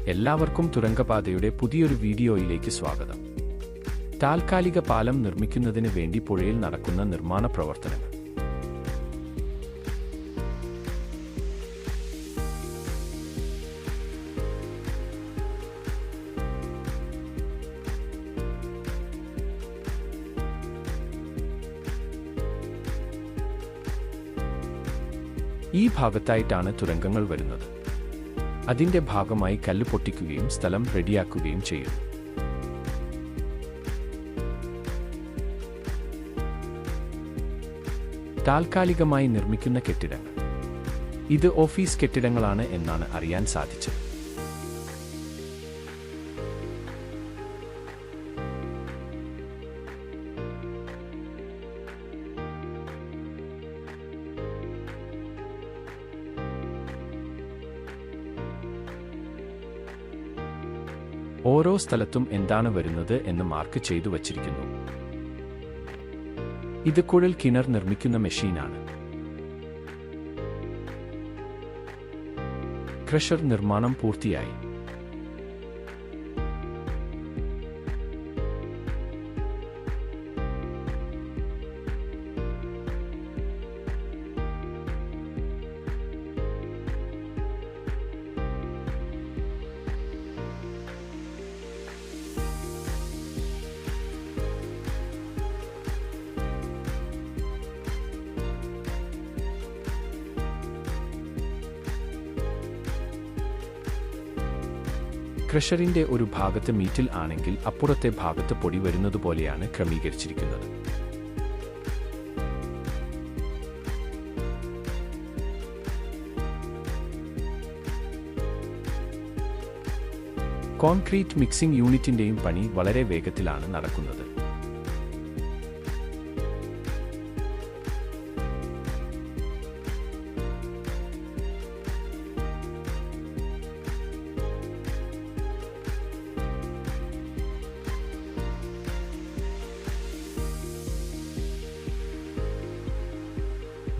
എല്ലാവർക്കും തുരങ്കപാതയുടെ പുതിയൊരു വീഡിയോയിലേക്ക് സ്വാഗതം. താൽക്കാലിക പാലം നിർമ്മിക്കുന്നതിന് വേണ്ടി പുഴയിൽ നടക്കുന്ന നിർമ്മാണ പ്രവർത്തനങ്ങൾ. ഈ ഭാഗത്തായിട്ടാണ് തുരങ്കങ്ങൾ വരുന്നത്. അതിന്റെ ഭാഗമായി കല്ല് പൊട്ടിക്കുകയും സ്ഥലം റെഡിയാക്കുകയും ചെയ്യുന്നു. താൽക്കാലികമായി നിർമ്മിക്കുന്ന കെട്ടിടങ്ങൾ. ഇത് ഓഫീസ് കെട്ടിടങ്ങളാണ് എന്നാണ് അറിയാൻ സാധിച്ചത്. ഓരോ സ്ഥലത്തും എന്താണ് വരുന്നത് എന്ന് മാർക്ക് ചെയ്തു വച്ചിരിക്കുന്നു. ഇത് കുഴൽ കിണർ നിർമ്മിക്കുന്ന മെഷീനാണ്. ക്രഷർ നിർമ്മാണം പൂർത്തിയായി. ക്രഷറിന്റെ ഒരു ഭാഗത്ത് മീറ്റിൽ ആണെങ്കിൽ അപ്പുറത്തെ ഭാഗത്ത് പൊടി വരുന്നതുപോലെയാണ് ക്രമീകരിച്ചിരിക്കുന്നത്. കോൺക്രീറ്റ് മിക്സിംഗ് യൂണിറ്റിന്റെയും പണി വളരെ വേഗത്തിലാണ് നടക്കുന്നത്.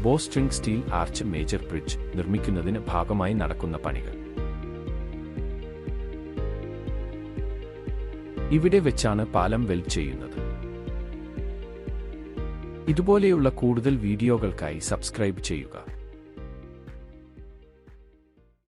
Bowstring steel arch major bridge നിർമ്മിക്കുന്നതിന് ഭാഗമായി നടക്കുന്ന പണികൾ. ഇവിടെ വെച്ചാണ് പാലം വെൽഡ് ചെയ്യുന്നത്. ഇതുപോലെയുള്ള കൂടുതൽ വീഡിയോകൾക്കായി സബ്സ്ക്രൈബ് ചെയ്യുക.